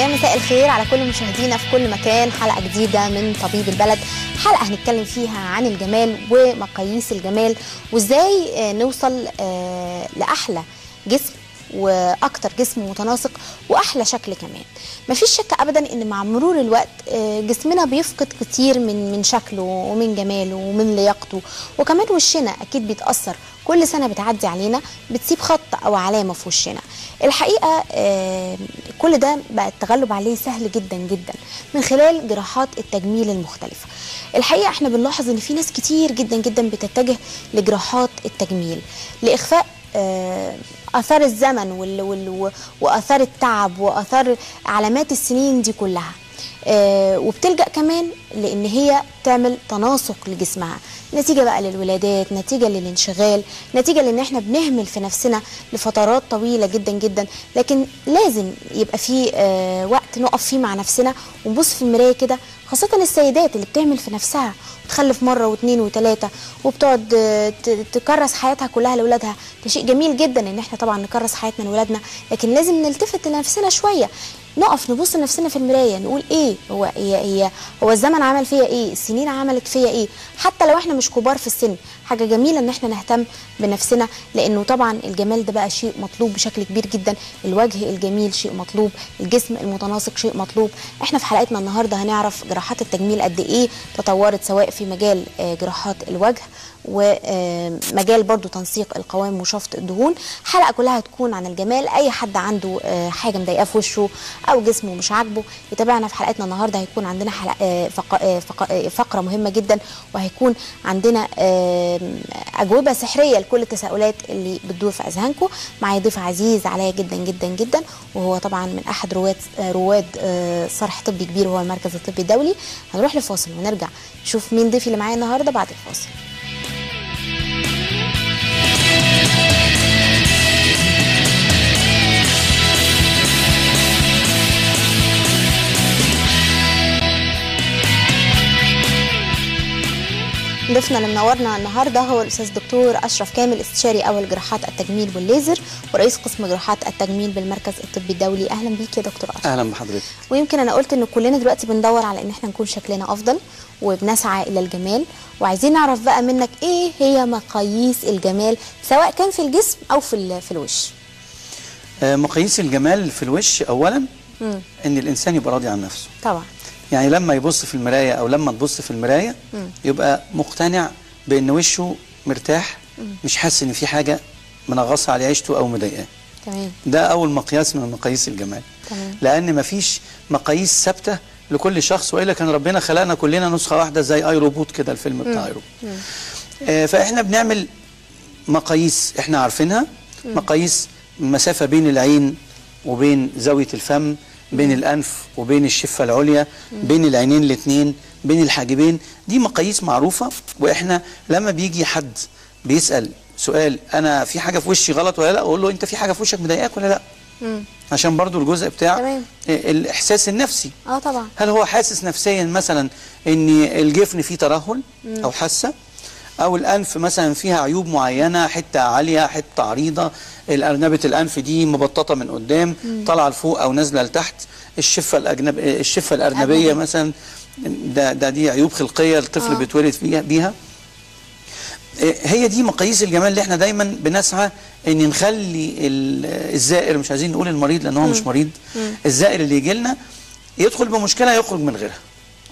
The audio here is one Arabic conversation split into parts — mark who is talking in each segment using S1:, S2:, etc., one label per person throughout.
S1: ويا مساء الخير على كل مشاهدينا في كل مكان. حلقة جديدة من طبيب البلد، حلقة هنتكلم فيها عن الجمال ومقاييس الجمال وازاي نوصل لأحلى جسم واكتر جسم متناسق واحلى شكل كمان. مفيش شك ابدا ان مع مرور الوقت جسمنا بيفقد كتير من شكله ومن جماله ومن لياقته، وكمان وشنا اكيد بيتاثر. كل سنه بتعدي علينا بتسيب خط او علامه في وشنا. الحقيقه كل ده بقى التغلب عليه سهل جدا جدا من خلال جراحات التجميل المختلفه. الحقيقه احنا بنلاحظ ان في ناس كتير جدا جدا بتتجه لجراحات التجميل لاخفاء آثار الزمن وآثار التعب وآثار علامات السنين دي كلها، وبتلجأ كمان لأن هي تعمل تناسق لجسمها، نتيجة بقى للولادات، نتيجة للانشغال، نتيجة لأن احنا بنهمل في نفسنا لفترات طويلة جدا جدا. لكن لازم يبقى في وقت نقف فيه مع نفسنا ونبص في المراية كده، خاصة السيدات اللي بتعمل في نفسها وتخلف مرة واثنين وثلاثة وبتقعد تكرس حياتها كلها لأولادها. ده شيء جميل جدا ان احنا طبعا نكرس حياتنا لأولادنا، لكن لازم نلتفت لنفسنا شوية، نقف نبص لنفسنا في المرايه نقول ايه هو الزمن عمل فيا ايه، السنين عملت فيا ايه. حتى لو احنا مش كبار في السن، حاجه جميله ان احنا نهتم بنفسنا، لانه طبعا الجمال ده بقى شيء مطلوب بشكل كبير جدا. الوجه الجميل شيء مطلوب، الجسم المتناسق شيء مطلوب. احنا في حلقتنا النهارده هنعرف جراحات التجميل قد ايه تطورت، سواء في مجال جراحات الوجه ومجال برضو تنسيق القوام وشفط الدهون. حلقه كلها هتكون عن الجمال. اي حد عنده حاجه مضايقاه في وشه او جسمه مش عاجبه يتابعنا في حلقتنا النهارده. هيكون عندنا فقره مهمه جدا، وهيكون عندنا اجوبه سحريه لكل التساؤلات اللي بتدور في اذهانكم. معايا ضيف عزيز عليا جدا جدا جدا، وهو طبعا من احد رواد صرح طبي كبير، وهو المركز الطبي الدولي. هنروح لفاصل ونرجع نشوف مين ضيفي اللي معايا النهارده بعد الفاصل. ضيفنا اللي منورنا النهارده هو الاستاذ الدكتور اشرف كامل، استشاري اول جراحات التجميل والليزر ورئيس قسم جراحات التجميل بالمركز الطبي الدولي. اهلا بيك يا دكتور اشرف.
S2: اهلا بحضرتك.
S1: ويمكن انا قلت ان كلنا دلوقتي بندور على ان احنا نكون شكلنا افضل وبنسعى الى الجمال، وعايزين نعرف بقى منك ايه هي مقاييس الجمال سواء كان في الجسم او في الوش.
S2: مقاييس الجمال في الوش اولا ان الانسان يبقى راضي عن نفسه
S1: طبعا.
S2: يعني لما يبص في المرايه او لما تبص في المرايه يبقى مقتنع بان وشه مرتاح، مش حاسس ان في حاجه منغصه على عيشته او مضايقاه.
S1: تمام.
S2: ده اول مقياس من مقاييس الجمال.
S1: تمام.
S2: لان مفيش مقاييس ثابته لكل شخص، والا كان ربنا خلقنا كلنا نسخه واحده زي اي روبوت كده، الفيلم بتاع اي روبوت. فاحنا بنعمل مقاييس احنا عارفينها، مقاييس المسافه بين العين وبين زاويه الفم، بين الأنف وبين الشفة العليا، بين العينين الاثنين، بين الحاجبين. دي مقاييس معروفة. وإحنا لما بيجي حد بيسأل سؤال أنا في حاجة في وشي غلط ولا لا، أقول له أنت في حاجة في وشك مضايقاك ولا لا؟ عشان برضو الجزء بتاع
S1: تمام.
S2: الإحساس النفسي.
S1: طبعا.
S2: هل هو حاسس نفسيا مثلا إن الجفن فيه ترهل أو حاسة، أو الأنف مثلا فيها عيوب معينة، حتة عالية حتة عريضة، الأرنبة الأنف دي مبططة من قدام طالعة لفوق أو نازلة لتحت، الشفة الأرنبية مثلا دي عيوب خلقية الطفل بيتولد بيها. هي دي مقاييس الجمال اللي احنا دايما بنسعى ان نخلي الزائر، مش عايزين نقول المريض لأنه هو مش مريض، الزائر اللي يجي لنا يدخل بمشكلة يخرج من غيرها.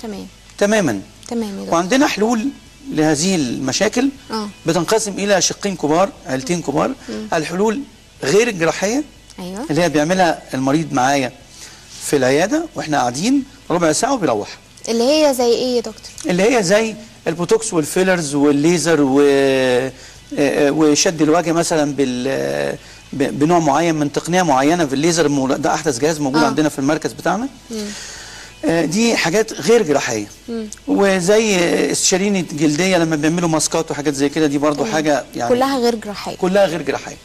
S1: تمام.
S2: تماما.
S1: تمام.
S2: وعندنا حلول لهذه المشاكل بتنقسم إلى شقين كبار، عيلتين كبار. الحلول غير الجراحية،
S1: أيوة،
S2: اللي هي بيعملها المريض معايا في العيادة واحنا قاعدين ربع ساعة وبيروح.
S1: اللي هي زي ايه يا دكتور؟ اللي
S2: هي زي البوتوكس والفيلرز والليزر وشد الوجه مثلا بنوع معين من تقنية معينة في الليزر. ده أحدث جهاز موجود عندنا في المركز بتاعنا. دي حاجات غير جراحيه. وزي استشارين الجلديه لما بيعملوا ماسكات وحاجات زي كده، دي برضو حاجه يعني
S1: كلها غير جراحيه.
S2: كلها غير جراحيه.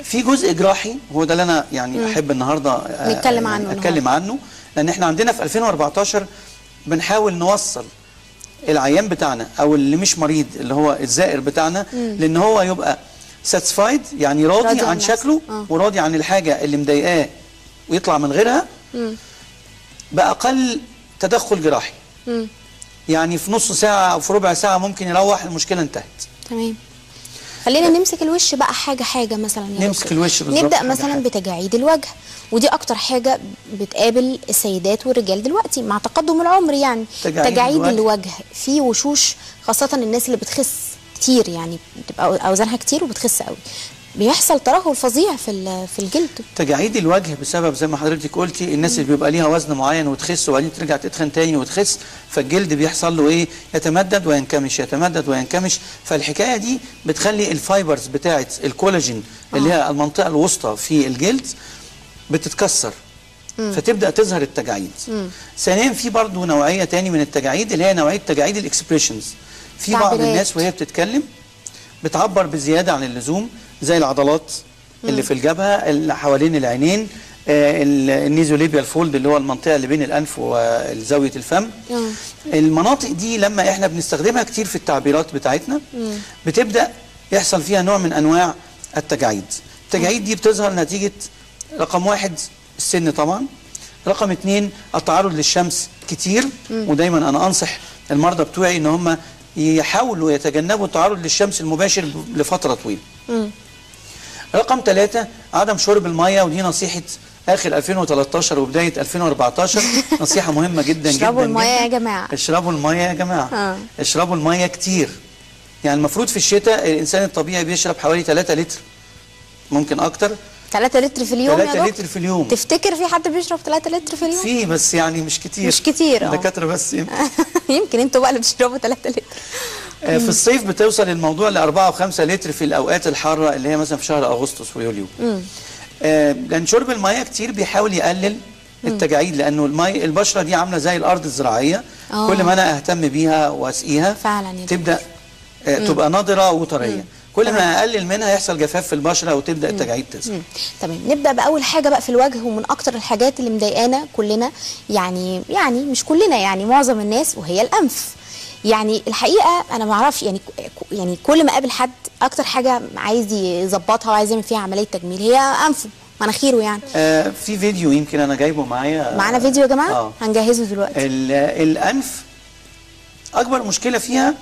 S2: في جزء جراحي هو ده اللي انا يعني احب النهارده اتكلم عنه، لان احنا عندنا في 2014 بنحاول نوصل العيان بتاعنا او اللي مش مريض اللي هو الزائر بتاعنا لان هو يبقى ساتسفايد، يعني راضي عن شكله وراضي عن الحاجه اللي مضايقاه ويطلع من غيرها. باقل تدخل جراحي. يعني في نص ساعه او في ربع ساعه ممكن يروح، المشكله انتهت.
S1: تمام. خلينا نمسك الوش بقى حاجه مثلا يا
S2: نمسك
S1: دكتور.
S2: الوش بالظبط.
S1: نبدا مثلا بتجاعيد الوجه، ودي اكتر حاجه بتقابل السيدات والرجال دلوقتي مع تقدم العمر. يعني تجاعيد الوجه في وشوش، خاصه الناس اللي بتخس كتير، يعني بتبقى اوزانها كتير وبتخس قوي، بيحصل ترهل فظيع في الجلد.
S2: تجاعيد الوجه بسبب زي ما حضرتك قلتي الناس اللي بيبقى ليها وزن معين وتخس وبعدين ترجع تتخن تاني وتخس، فالجلد بيحصل له ايه؟ يتمدد وينكمش يتمدد وينكمش. فالحكايه دي بتخلي الفايبرز بتاعه الكولاجين اللي هي المنطقه الوسطى في الجلد بتتكسر، فتبدا تظهر التجاعيد. ثانيا في برضه نوعيه تاني من التجاعيد اللي هي نوعيه تجاعيد الاكسبريشنز. في بعض الناس وهي بتتكلم بتعبر بزياده عن اللزوم، زي العضلات اللي في الجبهه، اللي حوالين العينين، النيزوليبيال فولد اللي هو المنطقه اللي بين الانف وزاويه الفم. المناطق دي لما احنا بنستخدمها كتير في التعبيرات بتاعتنا بتبدا يحصل فيها نوع من انواع التجاعيد. التجاعيد دي بتظهر نتيجه رقم 1 السن طبعا، رقم 2 التعرض للشمس كتير، ودايما انا انصح المرضى بتوعي ان هم يحاولوا يتجنبوا التعرض للشمس المباشر لفتره طويله. رقم 3 عدم شرب الميه، ودي نصيحه اخر 2013 وبدايه 2014، نصيحه مهمه جدا جدا.
S1: اشربوا الميه يا جماعه،
S2: اشربوا الميه يا جماعه. اشربوا الميه كتير. يعني المفروض في الشتاء الانسان الطبيعي بيشرب حوالي 3 لتر، ممكن اكتر.
S1: 3 لتر في اليوم
S2: 3 لتر في اليوم.
S1: تفتكر في حد بيشرب 3 لتر في اليوم؟
S2: في، بس يعني مش كتير.
S1: مش كتير.
S2: الدكاتره بس
S1: يمكن انتوا بقى اللي بتشربوا 3 لتر.
S2: في الصيف بتوصل الموضوع ل 4 و5 لتر في الاوقات الحاره اللي هي مثلا في شهر اغسطس ويوليو. لان شرب الميه كتير بيحاول يقلل التجاعيد، لانه الميه البشره دي عامله زي الارض الزراعيه. كل ما انا اهتم بيها واسقيها
S1: فعلا
S2: تبدا تبقى نضره وطريه. كل ما اقلل منها يحصل جفاف في البشره وتبدا التجاعيد تظهر.
S1: تمام. نبدا باول حاجه بقى في الوجه، ومن اكتر الحاجات اللي مضايقانا كلنا، يعني مش كلنا، يعني معظم الناس، وهي الانف. يعني الحقيقه انا ما اعرفش، يعني كل ما اقابل حد اكتر حاجه عايز يظبطها وعايز يعمل فيها عمليه تجميل هي انفه، مناخيره يعني.
S2: في فيديو يمكن انا جايبه معانا
S1: فيديو يا جماعه. هنجهزه دلوقتي.
S2: الانف اكبر مشكله فيها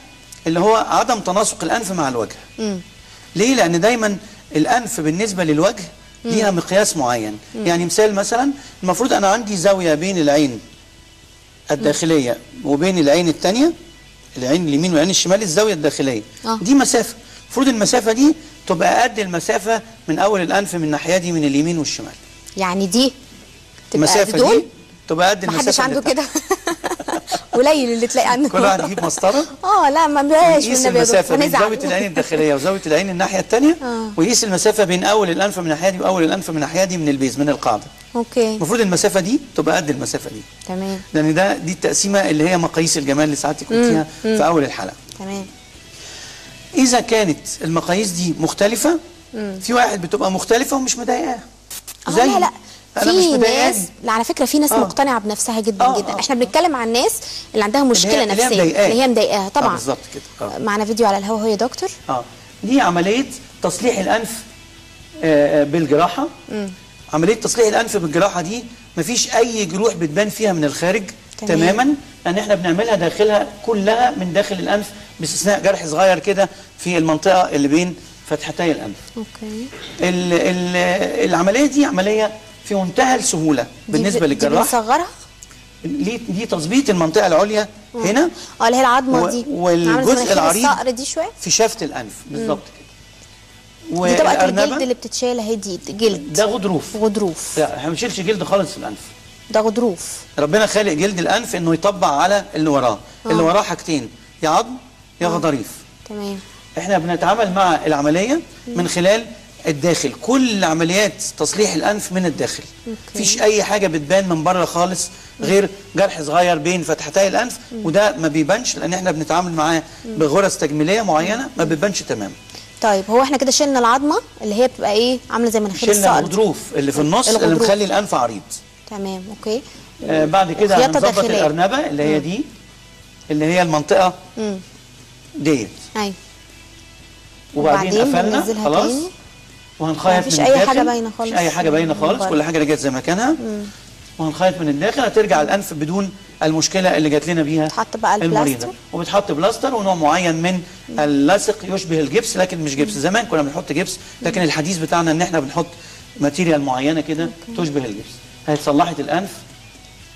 S2: اللي هو عدم تناسق الانف مع الوجه. ليه؟ لان دايما الانف بالنسبه للوجه ليها مقياس معين. يعني مثلا المفروض انا عندي زاويه بين العين الداخليه وبين العين الثانيه، العين اليمين والعين الشمال، الزاويه الداخليه دي مسافه. المفروض المسافه دي تبقى قد المسافه من اول الانف من الناحيه دي من اليمين والشمال.
S1: يعني دي تبقى
S2: المسافه دي تبقى قد المسافه.
S1: محدش عنده كده. قليل اللي تلاقي عنده.
S2: كل واحد يجيب مسطره.
S1: لا ما بلاش
S2: يقيس المسافه بين زاويه العين الداخليه وزاويه العين الناحيه الثانيه، ويقيس المسافه بين اول الانف من الناحيه دي واول الانف من الناحيه دي من البيز من القاعده.
S1: اوكي.
S2: المفروض المسافه دي تبقى قد المسافه دي.
S1: تمام.
S2: لان دي التقسيمه اللي هي مقاييس الجمال اللي ساعتك قلتيها في اول الحلقه.
S1: تمام.
S2: اذا كانت المقاييس دي مختلفه، في واحد بتبقى مختلفه ومش مضايقاه.
S1: لا في ناس، على فكره في ناس مقتنعه بنفسها جدا جدا. احنا بنتكلم عن الناس اللي عندها مشكله نفسيه اللي هي مضايقاها طبعا.
S2: بالظبط كده.
S1: معنا فيديو على الهواء اهو يا دكتور.
S2: دي عمليه تصليح الانف بالجراحه. عمليه تصليح الانف بالجراحه دي مفيش اي جروح بتبان فيها من الخارج تماما، لان احنا بنعملها داخلها كلها من داخل الانف، باستثناء جرح صغير كده في المنطقه اللي بين فتحتي الانف.
S1: اوكي.
S2: العمليه دي عمليه في منتهى السهوله بالنسبه للجراح.
S1: دي بنصغرها؟
S2: دي تظبيط المنطقه العليا هنا،
S1: اللي هي العظمه دي،
S2: والجزء العريض
S1: الصقر دي شويه
S2: في شافه الانف بالظبط كده.
S1: دي طبقه الجلد اللي بتتشال اهي، دي جلد.
S2: ده غضروف.
S1: لا
S2: احنا ما بنشيلش جلد خالص في الانف،
S1: ده غضروف.
S2: ربنا خالق جلد الانف انه يطبع على اللي وراه. اللي وراه حاجتين، يا عظم يا غضاريف.
S1: تمام.
S2: احنا بنتعامل مع العمليه من خلال الداخل. كل عمليات تصليح الانف من الداخل. مفيش اي حاجه بتبان من بره خالص غير جرح صغير بين فتحتي الانف، وده ما بيبانش لان احنا بنتعامل معاه بغرز تجميليه معينه ما بيبانش تماما.
S1: طيب هو احنا كده شلنا العظمه اللي هي بتبقى ايه، عامله زي مناخير الصقر.
S2: شلنا الغضروف اللي في النص اللي مخلي الانف عريض.
S1: تمام. اوكي.
S2: بعد كده هنظبط الارنبه اللي هي دي، اللي هي المنطقه ديت.
S1: ايوه.
S2: وبعدين قفلنا خلاص، وهنخيط من الداخل.
S1: مفيش اي حاجه باينه خالص.
S2: مفيش اي حاجه باينه خالص، كل حاجه رجعت زي مكانها. وهنخيط من الداخل، هترجع الانف بدون المشكله اللي جات لنا بيها
S1: تحط بقى
S2: المريضه. وبتحط بلاستر ونوع معين من اللصق يشبه الجبس لكن مش جبس. زمان كنا بنحط جبس، لكن الحديث بتاعنا ان احنا بنحط ماتيريال معينه كده تشبه الجبس. هي اتصلحت الانف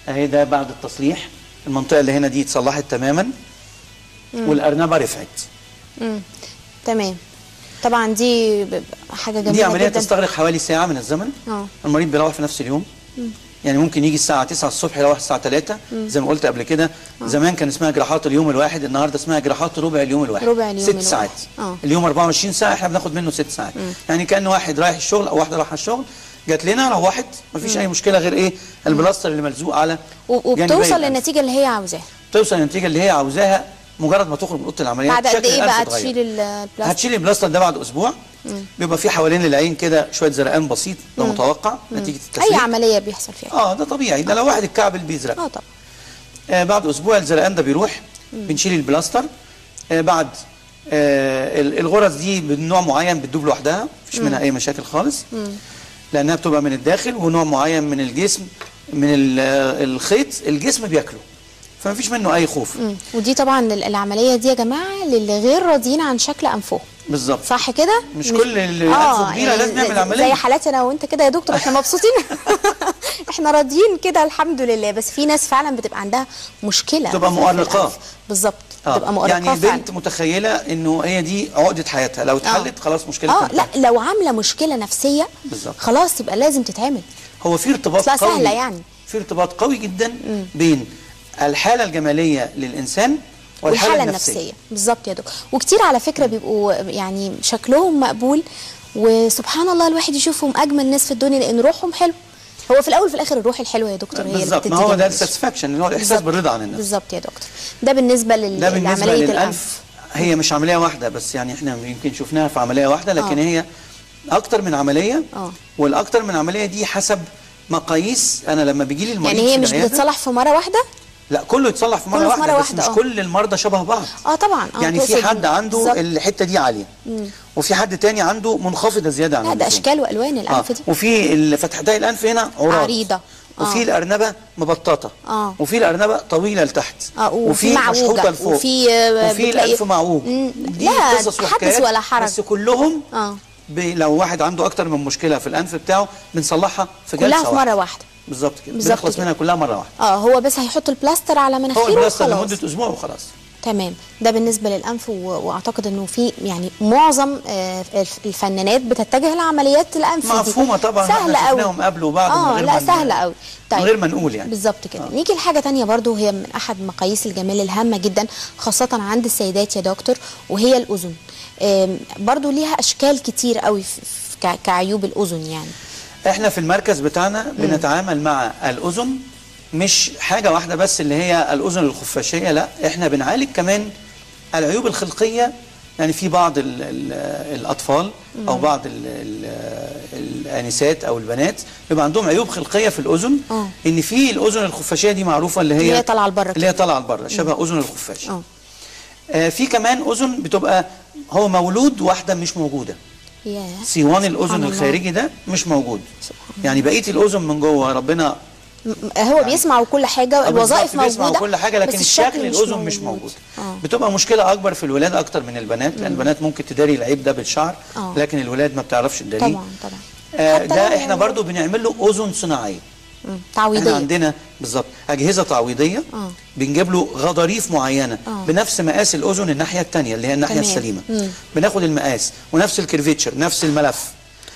S2: اهي، ده بعد التصليح المنطقه اللي هنا دي اتصلحت تماما والارنبه رفعت.
S1: تمام. طبعا دي حاجه جميله
S2: دي عمليه
S1: جدا.
S2: تستغرق حوالي ساعه من الزمن. المريض بيروح في نفس اليوم. يعني ممكن يجي الساعه 9 الصبح يروح الساعه 3. زي ما قلت قبل كده زمان كان اسمها جراحات اليوم الواحد، النهارده اسمها جراحات ربع اليوم الواحد.
S1: ربع اليوم
S2: 6 ساعات. اليوم 24 ساعه، احنا بناخد منه 6 ساعات. يعني كان واحد رايح الشغل او واحده رايحه الشغل، جات لنا روحت مفيش اي مشكله غير ايه؟ البلاستر اللي ملزوق على
S1: وبتوصل للنتيجه اللي هي عاوزاها.
S2: توصل للنتيجه اللي هي عاوزاها مجرد ما تخرج من اوضه العمليات.
S1: بعد قد ايه بقى تشيل البلاستر؟
S2: هتشيل البلاستر ده بعد اسبوع. بيبقى في حوالين العين كده شويه زرقان بسيط، ده متوقع نتيجه التسليك.
S1: اي عمليه بيحصل فيها
S2: ده طبيعي، ده لو واحد الكعب بيزرق.
S1: طبعا.
S2: بعد اسبوع الزرقان ده بيروح. بنشيل البلاستر. بعد الغرز دي بنوع معين بتدوب لوحدها، مفيش منها اي مشاكل خالص. لانها بتبقى من الداخل، ونوع معين من الجسم من الخيط الجسم بياكله، فما فيش منه اي خوف.
S1: ودي طبعا العمليه دي يا جماعه للي غير راضيين عن شكل انفهم.
S2: بالظبط.
S1: صح كده؟
S2: مش كل اللي انفه كبيره لازم يعمل عمليه.
S1: زي حالاتي انا وانت كده يا دكتور، احنا مبسوطين. احنا راضيين كده الحمد لله. بس في ناس فعلا بتبقى عندها مشكله،
S2: تبقى مؤرقه.
S1: بالظبط. تبقى مؤرقه
S2: يعني بنت متخيله انه هي دي عقده حياتها، لو اتحلت خلاص مشكلتها
S1: لا، لو عامله مشكله نفسيه بالظبط خلاص يبقى لازم تتعمل.
S2: هو في ارتباط قوي،
S1: سهله يعني،
S2: في ارتباط قوي جدا بين الحاله الجماليه للانسان والحاله النفسيه.
S1: بالظبط يا دكتور. وكتير على فكره بيبقوا يعني شكلهم مقبول، وسبحان الله الواحد يشوفهم اجمل ناس في الدنيا لان روحهم حلو. هو في الاول وفي الاخر الروح الحلوه يا دكتور هي
S2: بالظبط. ما هو ده الساتسفاكشن، اللي هو الاحساس بالرضا عن النفس.
S1: بالظبط يا دكتور. ده بالنسبه لعمليه الانف.
S2: هي مش عمليه واحده بس، يعني احنا يمكن شفناها في عمليه واحده، لكن هي اكتر من عمليه. والاكتر من عمليه دي حسب مقاييس. انا لما بيجي لي المريض
S1: يعني هي مش بتتصلح في مره واحده؟
S2: لا، كله يتصلح في مره واحده، بس مش كل المرضى شبه بعض.
S1: طبعا.
S2: يعني في حد عنده الحته دي عاليه، وفي حد تاني عنده منخفضه زياده عن اللزوم.
S1: ده اشكال والوان الانف دي.
S2: وفي فتحتي الانف هنا
S1: عريضه،
S2: وفي الارنبه مبططه، وفي الارنبه طويله لتحت،
S1: وفي
S2: مشحوطه لفوق، وفي الانف معوج.
S1: دي قصص وحكايات ولا حرج،
S2: بس كلهم لو واحد عنده اكتر من مشكله في الانف بتاعه بنصلحها في جلسه
S1: كلها في مره واحده.
S2: بالظبط كده، بنخلص منها كلها مره واحده.
S1: هو بس هيحط البلاستر على مناخيره
S2: هو البلاستر لمده اسبوع وخلاص.
S1: تمام. ده بالنسبه للانف، واعتقد انه في يعني معظم الفنانات بتتجه لعمليات الانف دي.
S2: مفهومه طبعا،
S1: سهله قوي.
S2: شفناهم قبل وبعد من غير
S1: لا سهله قوي.
S2: طيب من غير ما نقول يعني.
S1: بالظبط كده. نيجي لحاجه ثانيه برضو، هي من احد مقاييس الجمال الهامه جدا خاصه عند السيدات يا دكتور، وهي الاذن. برضو ليها اشكال كتير قوي كعيوب الاذن. يعني
S2: احنا في المركز بتاعنا بنتعامل مع الاذن مش حاجه واحده بس اللي هي الاذن الخفاشيه، لا احنا بنعالج كمان العيوب الخلقيه. يعني في بعض الاطفال او بعض الانسات او البنات بيبقى عندهم عيوب خلقيه في الاذن. ان في الاذن الخفاشيه دي معروفه اللي هي
S1: طالعه لبره،
S2: اللي هي طالعه لبره شبه اذن الخفاش. في كمان اذن بتبقى هو مولود واحده مش موجوده. سيوان الاذن الخارجي ده مش موجود. يعني بقيه الاذن من جوه ربنا
S1: هو يعني بيسمع وكل حاجه، الوظائف موجوده،
S2: بيسمع وكل حاجه، لكن الشكل الاذن مش موجود. بتبقى مشكله اكبر في الولاد اكتر من البنات، لان البنات ممكن تداري العيب ده بالشعر، لكن الولاد ما بتعرفش تداريه.
S1: طبعا.
S2: ده احنا برضو بنعمل له اذن صناعيه
S1: تعويضيه.
S2: احنا عندنا بالظبط اجهزه تعويضيه. بنجيب له غضاريف معينه بنفس مقاس الاذن الناحيه الثانيه اللي هي الناحيه السليمه. بناخد المقاس ونفس الكيرفيتشر نفس الملف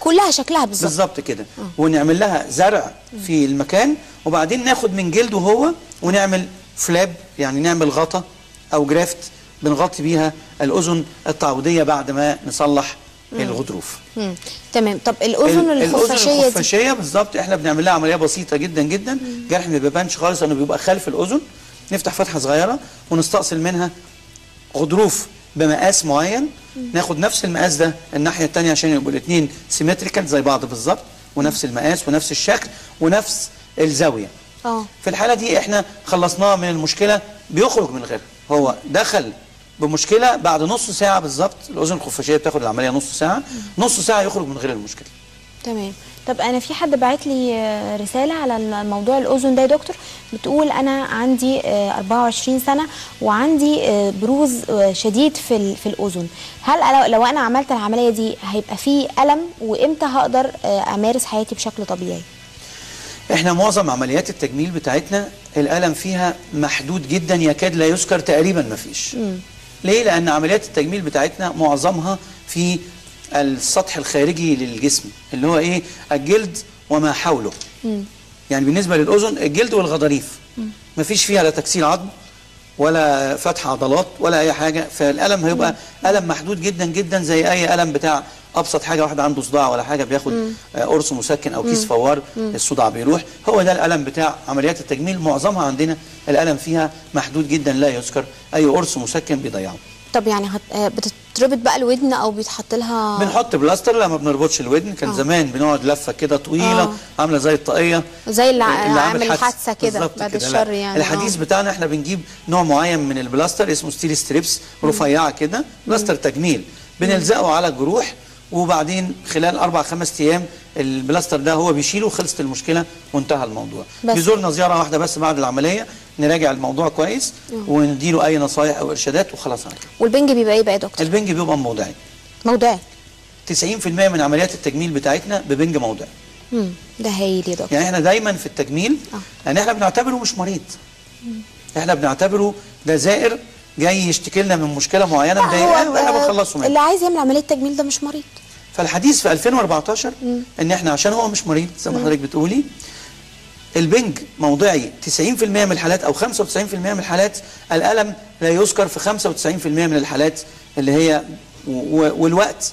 S1: كلها شكلها بالظبط
S2: كده. ونعمل لها زرع في المكان، وبعدين ناخد من جلده هو ونعمل فلاب، يعني نعمل غطا او جرافت بنغطي بيها الاذن التعويضيه بعد ما نصلح الغضروف.
S1: تمام. طب الاذن
S2: الخفاشيه بالظبط احنا بنعمل لها عمليه بسيطه جدا جدا. جرح ما بيبانش خالص، انه بيبقى خلف الاذن. نفتح فتحه صغيره ونستأصل منها غضروف بمقاس معين. ناخد نفس المقاس ده الناحيه الثانيه عشان يبقوا الاثنين سيمتريكال زي بعض بالظبط، ونفس المقاس ونفس الشكل ونفس الزاويه. في الحاله دي احنا خلصناه من المشكله، بيخرج من غيرها. هو دخل بمشكله بعد نص ساعه بالظبط. الاذن الخفاشيه بتاخد العمليه نص ساعه، نص ساعه يخرج من غير المشكله.
S1: تمام. طب انا في حد بعت لي رساله على موضوع الاذن ده يا دكتور، بتقول انا عندي 24 سنه وعندي بروز شديد في الاذن، هل لو انا عملت العمليه دي هيبقى في الم، وامتى هقدر امارس حياتي بشكل طبيعي؟
S2: احنا معظم عمليات التجميل بتاعتنا الالم فيها محدود جدا، يكاد لا يذكر، تقريبا ما فيش. ليه؟ لان عمليات التجميل بتاعتنا معظمها في السطح الخارجي للجسم، اللي هو ايه؟ الجلد وما حوله. يعني بالنسبه للاذن الجلد والغضاريف، ما فيش فيها لا تكسير عظم ولا فتح عضلات ولا اي حاجه، فالالم هيبقى الم محدود جدا جدا، زي اي الم بتاع ابسط حاجه، واحد عنده صداع ولا حاجه بياخد قرص مسكن او كيس فوار الصداع بيروح. هو ده الالم بتاع عمليات التجميل، معظمها عندنا الالم فيها محدود جدا لا يذكر، اي قرص مسكن بيضيعه.
S1: طب يعني بتتربط بقى الودن او بيتحط لها؟
S2: بنحط بلاستر. لا، ما بنربطش الودن، كان زمان بنقعد لفه كده طويله عامله زي الطاقيه،
S1: زي اللي عامل حادثه كده بعد الشر يعني.
S2: الحديث بتاعنا احنا بنجيب نوع معين من البلاستر اسمه ستيل ستريبس، رفيعه كده، بلاستر تجميل، بنلزقه على الجروح، وبعدين خلال 4-5 ايام البلاستر ده هو بيشيله، خلصت المشكله وانتهى الموضوع. بيزورنا زياره واحده بس بعد العمليه، نراجع الموضوع كويس ونديله اي نصايح او ارشادات وخلاص على كده.
S1: والبنج بيبقى ايه بقى يا دكتور؟
S2: البنج بيبقى موضعي.
S1: موضعي
S2: 90% من عمليات التجميل بتاعتنا ببنج موضعي.
S1: ده هايل يا دكتور.
S2: يعني احنا دايما في التجميل يعني احنا بنعتبره مش مريض، احنا بنعتبره ده زائر جاي يشتكي لنا من مشكله معينه مضايقاه، احنا بنخلصه منها.
S1: اللي عايز يعمل عمليه تجميل ده مش مريض.
S2: فالحديث في 2014 ان احنا عشان هو مش مريض زي ما حضرتك بتقولي، البنج موضعي 90% من الحالات او 95% من الحالات الالم لا يذكر في 95% من الحالات اللي هي والوقت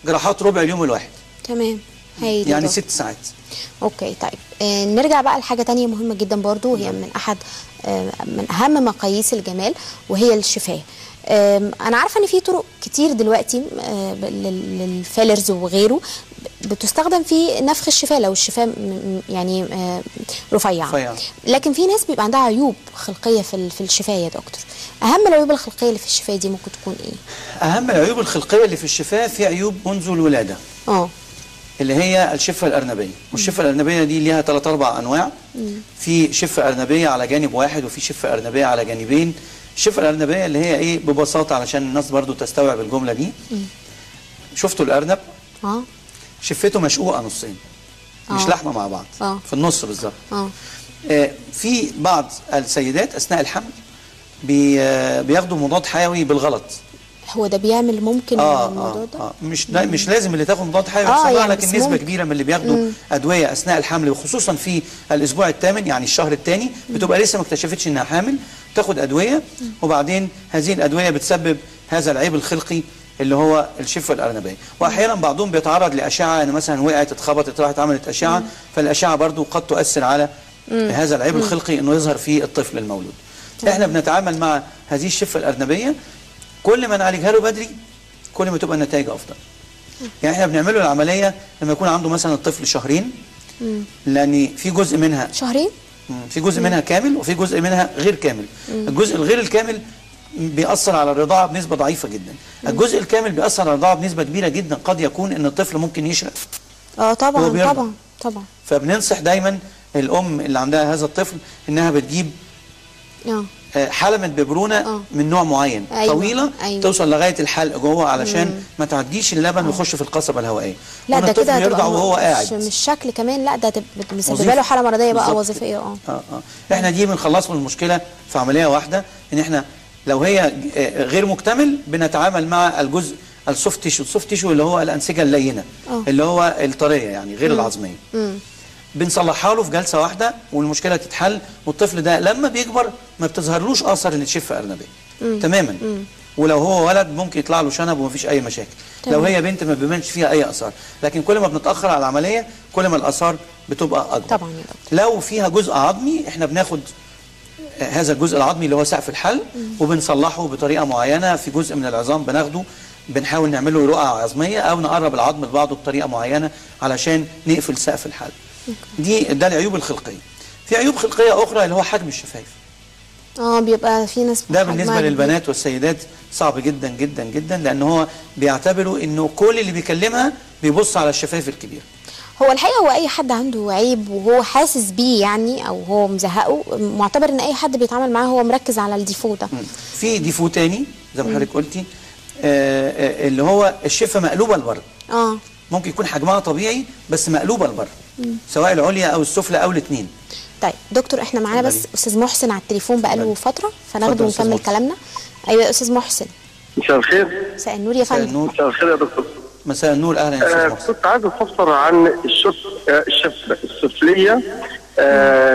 S2: جراحات ربع اليوم الواحد.
S1: تمام، هايل
S2: يعني 6 ساعات.
S1: اوكي. طيب نرجع بقى لحاجه تانية مهمه جدا برضو، وهي من اهم مقاييس الجمال، وهي الشفاه. انا عارفه ان في طرق كتير دلوقتي للفيلرز وغيره بتستخدم في نفخ الشفاه لو الشفاه يعني رفيعه، لكن في ناس بيبقى عندها عيوب خلقيه في الشفاه يا دكتور. اهم العيوب الخلقيه اللي في الشفاه دي ممكن تكون ايه؟
S2: اهم العيوب الخلقيه اللي في الشفاه، في عيوب منذ الولاده اللي هي الشفه الارنبيه، والشفه الارنبيه دي ليها 3-4 انواع. في شفه ارنبيه على جانب واحد، وفي شفه ارنبيه على جانبين. الشفه الارنبيه اللي هي ايه ببساطه علشان الناس برضو تستوعب الجمله دي، شفتوا الارنب؟ شفته مشقوقه نصين، مش لحمه مع بعض، في النص بالظبط. في بعض السيدات اثناء الحمل بياخدوا مضاد حيوي بالغلط.
S1: هو ده بيعمل ممكن الموضوع ده؟
S2: مش لازم اللي تاخد مضاد حيوي يعني، لكن نسبه كبيره من اللي بياخدوا ادويه اثناء الحمل، وخصوصا في الاسبوع الثامن يعني الشهر الثاني، بتبقى لسه ما اكتشفتش انها حامل، تاخد ادويه، وبعدين هذه الادويه بتسبب هذا العيب الخلقي اللي هو الشفه الارنبيه. واحيانا بعضهم بيتعرض لاشعه، ان مثلا وقعت اتخبطت راحت عملت اشعه، فالاشعه برضو قد تؤثر على هذا العيب الخلقي انه يظهر في الطفل المولود. احنا بنتعامل مع هذه الشفه الارنبيه، كل ما نعالجها له بدري كل ما تبقى النتائج افضل. يعني احنا بنعمله العمليه لما يكون عنده مثلا الطفل شهرين، لان في جزء منها
S1: شهرين،
S2: في جزء منها كامل وفي جزء منها غير كامل. الجزء الغير الكامل بيأثر على الرضاعه بنسبه ضعيفه جدا. الجزء الكامل بيأثر على الرضاعه بنسبه كبيره جدا، قد يكون ان الطفل ممكن يشرق.
S1: طبعا.
S2: فبننصح دايما الام اللي عندها هذا الطفل انها بتجيب حلمة ببرونة من نوع معين، طويلة توصل لغاية الحلق جوه، علشان ما تعديش اللبن ويخش في القصبة الهوائية.
S1: لا ده كده
S2: يرضع وهو قاعد،
S1: مش شكل كمان، لا ده مسببه له حالة مرضية بقى وظيفية.
S2: احنا دي بنخلص له المشكلة في عملية واحدة، ان احنا لو هي غير مكتمل بنتعامل مع الجزء السوفت تيشو. السوفت تيشو اللي هو الأنسجة اللينة، اللي هو الطرية يعني غير العظمية. بنصلحها له في جلسه واحده والمشكله تتحل، والطفل ده لما بيكبر ما بتظهرلوش اثر ان الشفه ارنبيه تماما. ولو هو ولد ممكن يطلع له شنب ومفيش اي مشاكل. لو هي بنت ما بيبانش فيها اي اثار، لكن كل ما بنتاخر على العمليه كل ما الاثار بتبقى اكبر.
S1: طبعا يا دكتور.
S2: لو فيها جزء عظمي احنا بناخد هذا الجزء العظمي اللي هو سقف الحلق وبنصلحه بطريقه معينه. في جزء من العظام بناخده بنحاول نعمله رقعه عظميه او نقرب العظم لبعضه بطريقه معينه علشان نقفل سقف الحلق. ده العيوب الخلقيه. في عيوب خلقيه اخرى اللي هو حجم الشفايف.
S1: بيبقى في ناس
S2: ده بالنسبه للبنات والسيدات صعب جدا جدا جدا، لان هو بيعتبروا انه كل اللي بيكلمها بيبص على الشفايف الكبيره.
S1: هو الحقيقه هو اي حد عنده عيب وهو حاسس بيه يعني او هو مزهقه، معتبر ان اي حد بيتعامل معاه هو مركز على الديفو ده.
S2: في ديفو تاني زي ما حضرتك قلتي، اللي هو الشفه مقلوبه لبره. ممكن يكون حجمها طبيعي بس مقلوبه لبره، سواء العليا او السفلى او الاثنين.
S1: طيب دكتور، احنا معانا بس استاذ محسن على التليفون بقاله فتره، فناخده ونكمل كلامنا. ايوه يا استاذ محسن.
S3: مساء الخير.
S1: مساء النور يا فندم.
S3: مساء الخير يا دكتور.
S2: مساء النور، اهلا يا استاذ محسن.
S3: كنت عايز استفسر عن الشفه السفليه.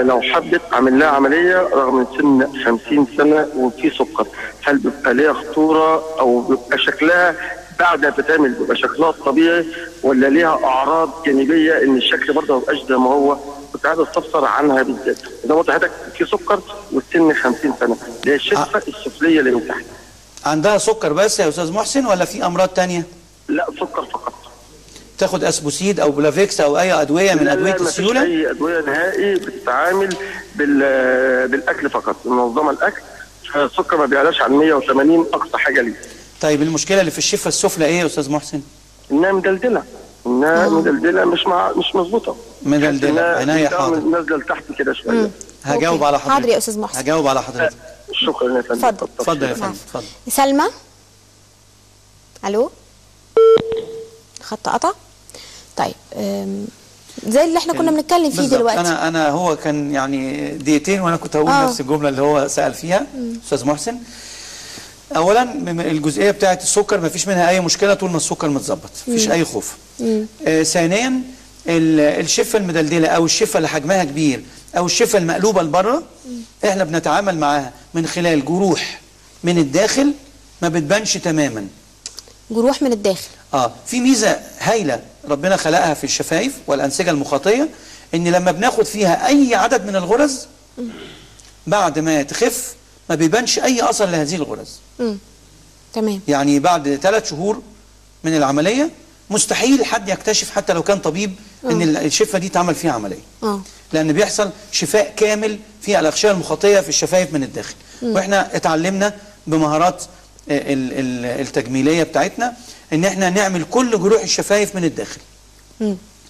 S3: لو حبت اعمل لها عمليه رغم من سن 50 سنه وفي سكر، هل بيبقى ليها خطوره او بيبقى شكلها بعد ما تتعمل بيبقى شكلها الطبيعي، ولا ليها اعراض جانبيه ان الشكل برضه ما يبقاش زي ما هو؟ كنت عايز استفسر عنها بالذات. زي ما قلت لحضرتك في سكر والسن 50 سنه، اللي هي الشفه السفليه اللي من تحت.
S2: عندها سكر بس يا استاذ محسن ولا في امراض تانية؟
S3: لا، سكر فقط.
S2: تاخد اسبوسيد او بلافيكس او اي ادويه من ادويه السيوله؟
S3: لا، اي ادويه نهائي، بتتعامل بالاكل فقط، منظمه الاكل. فالسكر ما بيعلاش عن 180 اقصى حاجه ليه.
S2: طيب المشكله اللي في الشفه السفلى ايه يا استاذ محسن؟
S3: انها مدلدله، مش مظبوطه.
S2: مدلدله، عنايه حاضر.
S3: نازله لتحت كده شويه.
S2: هجاوب على حضرتك.
S1: حاضر يا استاذ محسن.
S2: هجاوب على حضرتك.
S3: شكرا يا فندم.
S2: اتفضل يا فندم. اتفضل.
S1: سلمى. الو. خط قطع. طيب زي اللي احنا كنا بنتكلم فيه دلوقتي.
S2: انا هو كان يعني دقيقتين وانا كنت هقول نفس الجمله اللي هو سال فيها استاذ محسن. اولا الجزئيه بتاعه السكر ما فيش منها اي مشكله طول ما السكر متظبط، مفيش اي خوف. ثانيا الشفه المدلدله او الشفه اللي حجمها كبير او الشفه المقلوبه لبره، احنا بنتعامل معاها من خلال جروح من الداخل ما بتبانش تماما.
S1: جروح من الداخل.
S2: في ميزه هايله ربنا خلقها في الشفايف والانسجه المخاطيه، ان لما بناخد فيها اي عدد من الغرز بعد ما تخف ما بيبانش اي اثر لهذه الغرز.
S1: تمام.
S2: يعني بعد 3 شهور من العمليه مستحيل حد يكتشف حتى لو كان طبيب ان الشفه دي اتعمل فيها عمليه. لان بيحصل شفاء كامل في الاغشيه المخاطيه في الشفايف من الداخل. واحنا اتعلمنا بمهارات التجميليه بتاعتنا ان احنا نعمل كل جروح الشفايف من الداخل.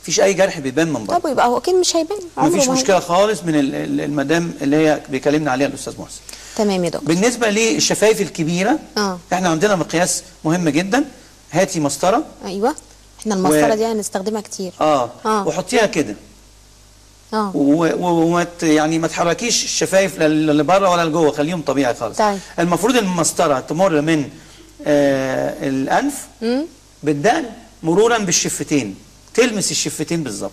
S2: مفيش اي جرح بيبان من بره.
S1: طب يبقى هو اكيد مش هيبان.
S2: مفيش مشكله خالص من المدام اللي هي بيكلمنا عليها الاستاذ محسن.
S1: تمام يا دكتور.
S2: بالنسبه للشفايف الكبيره احنا عندنا مقياس مهم جدا. هاتي مسطره.
S1: ايوه، احنا المسطره دي هنستخدمها كتير.
S2: وحطيها كده. يعني ما تحركيش الشفايف اللي بره ولا لجوه، خليهم طبيعي خالص.
S1: طيب.
S2: المفروض المسطره تمر من الانف بالدقن مرورا بالشفتين، تلمس الشفتين بالظبط.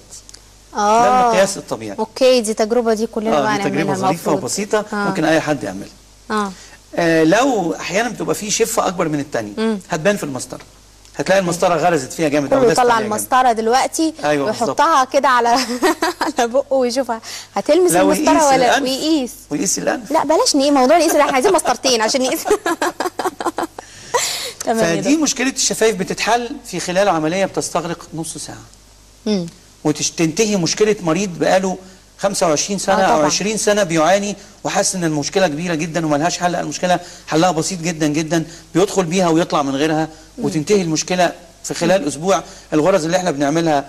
S2: ده المقياس الطبيعي.
S1: اوكي، دي تجربه دي كلنا بقى نعملها.
S2: دي تجربه ظريفه وبسيطه. ممكن اي حد يعملها. لو احيانا بتبقى في شفه اكبر من الثانيه هتبان في المسطره، هتلاقي المسطره غرزت فيها جامد
S1: او يطلع المسطره دلوقتي ويحطها كده على بقه ويشوفها هتلمس المسطره ولا
S2: ويقيس الانف.
S1: لا بلاش نقيس موضوع القيس ده، احنا عايزين مسطرتين عشان نقيس.
S2: فدي مشكله الشفايف بتتحل في خلال عمليه بتستغرق نص ساعه. وتنتهي مشكله مريض بقاله 25 سنه او 20 سنه بيعاني وحاسس ان المشكله كبيره جدا وملهاش حل. المشكله حلها بسيط جدا جدا، بيدخل بيها ويطلع من غيرها وتنتهي المشكله في خلال اسبوع. الغرز اللي احنا بنعملها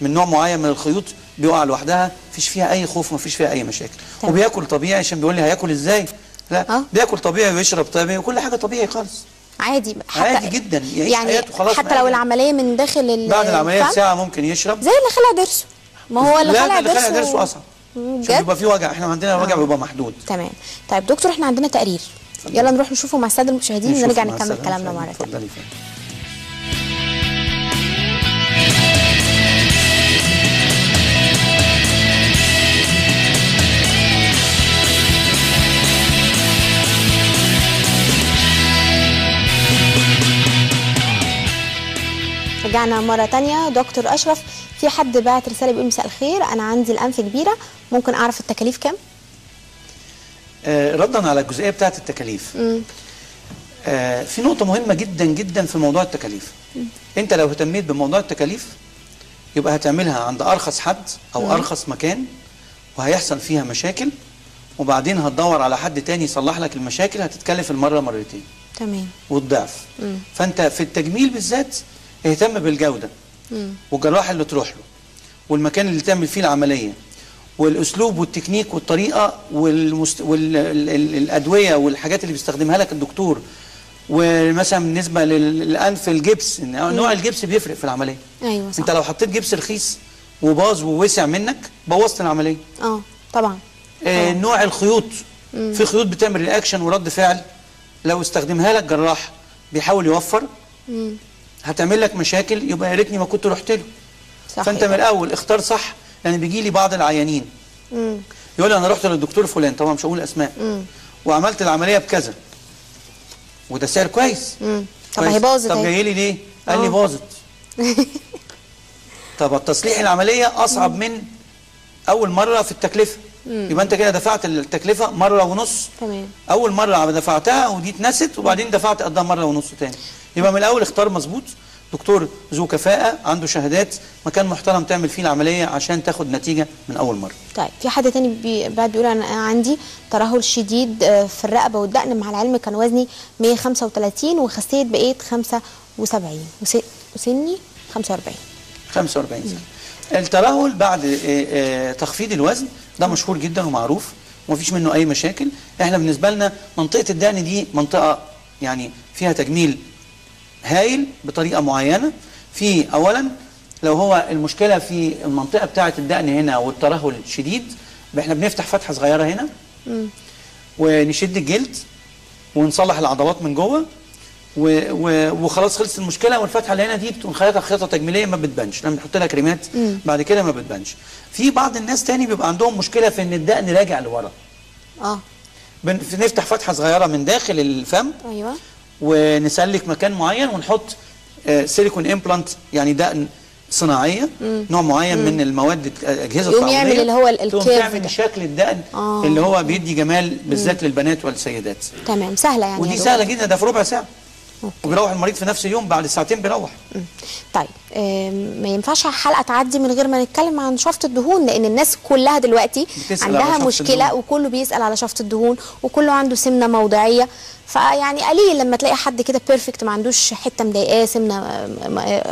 S2: من نوع معين من الخيوط بيقع لوحدها، مفيش فيها اي خوف ومفيش فيها اي مشاكل. وبياكل طبيعي. عشان بيقول لي هياكل ازاي؟ لا بياكل طبيعي ويشرب طبيعي وكل حاجه طبيعي خالص.
S1: عادي
S2: عادي جدا يعيش
S1: يعني
S2: حياته خلاص.
S1: حتى لو العمليه من داخل
S2: بعد العمليه بساعه ممكن يشرب.
S1: زي اللي خلع ضرسه. ما هو اللي خلع
S2: ضرسه اصعب عشان بيبقى فيه وجع. احنا عندنا الوجع بيبقى محدود.
S1: تمام. طيب دكتور، احنا عندنا تقرير، يلا نروح نشوفه مع الساده المشاهدين ونرجع نكمل كلامنا مره ثانيه. اتفضلي. رجعنا مرة تانية. دكتور أشرف، في حد بعت رسالة بيقول مساء الخير، أنا عندي الأنف كبيرة، ممكن أعرف التكاليف كام؟
S2: ردا على الجزئية بتاعت التكاليف، في نقطة مهمة جدا جدا في موضوع التكاليف. أنت لو اهتميت بموضوع التكاليف يبقى هتعملها عند أرخص حد أو أرخص مكان وهيحصل فيها مشاكل، وبعدين هتدور على حد تاني يصلح لك المشاكل، هتتكلف المرة مرتين.
S1: تمام.
S2: والضعف. فأنت في التجميل بالذات اهتم بالجودة والجراح اللي تروح له والمكان اللي تعمل فيه العمليه والاسلوب والتكنيك والطريقه والادويه والحاجات اللي بيستخدمها لك الدكتور، ومثلا بالنسبه للانف الجبس، نوع الجبس بيفرق في العمليه.
S1: ايوه صح.
S2: انت لو حطيت جبس رخيص وباظ ووسع منك بوظت العمليه.
S1: طبعا.
S2: نوع الخيوط، في خيوط بتعمل رياكشن ورد فعل، لو استخدمها لك جراح بيحاول يوفر هتعمل لك مشاكل، يبقى يا ريتني ما كنت رحت له. صحيح. فانت من الاول اختار صح، لان بيجي لي بعض العيانين يقول لي انا رحت للدكتور فلان، طبعا مش هقول اسماء، وعملت العمليه بكذا وده سعر كويس.
S1: طب هي باظت.
S2: طب جاي لي ليه؟ قال لي باظت. طب تصليح العمليه اصعب من اول مره في التكلفه. يبقى انت كده دفعت التكلفه مره ونص.
S1: تمام.
S2: اول مره دفعتها ودي اتنست، وبعدين دفعت قدها مره ونص تاني. يبقى من الاول اختار مظبوط، دكتور ذو كفاءه عنده شهادات، مكان محترم تعمل فيه العمليه عشان تاخد نتيجه من اول مره.
S1: طيب في حد تاني بعد بيقول انا عندي ترهل شديد في الرقبه والدقن، مع العلم كان وزني 135 وخسيت بقيت 75 وسني 45
S2: سنه. الترهل بعد تخفيض الوزن ده مشهور جدا ومعروف ومفيش منه اي مشاكل. احنا بالنسبه لنا منطقه الدقن دي منطقه يعني فيها تجميل هايل بطريقه معينه. في اولا لو هو المشكله في المنطقه بتاعه الدقن هنا والترهل شديد، احنا بنفتح فتحه صغيره هنا ونشد الجلد ونصلح العضلات من جوه وخلاص خلصت المشكله. والفتحه اللي هنا دي بتكون خياطه تجميليه ما بتبانش، لما بنحط لها كريمات بعد كده ما بتبانش. في بعض الناس تاني بيبقى عندهم مشكله في ان الدقن راجع لورا. بنفتح فتحه صغيره من داخل الفم.
S1: ايوه.
S2: ونسلك مكان معين ونحط سيليكون امبلانت، يعني دقن صناعيه، نوع معين من المواد الاجهزه الطعميه
S1: يعمل اللي هو الكيرف
S2: تعمل شكل الدقن اللي هو بيدي جمال بالذات للبنات والسيدات.
S1: تمام. سهله يعني.
S2: ودي سهله جدا، ده في ربع ساعه. وبيروح المريض في نفس اليوم، بعد ساعتين بيروح.
S1: طيب ما ينفعش حلقه تعدي من غير ما نتكلم عن شفط الدهون، لان الناس كلها دلوقتي عندها مشكله وكله بيسال على شفط الدهون وكله عنده سمنه موضعيه. فيعني قليل لما تلاقي حد كده بيرفكت ما عندوش حته مضايقاه، سمنه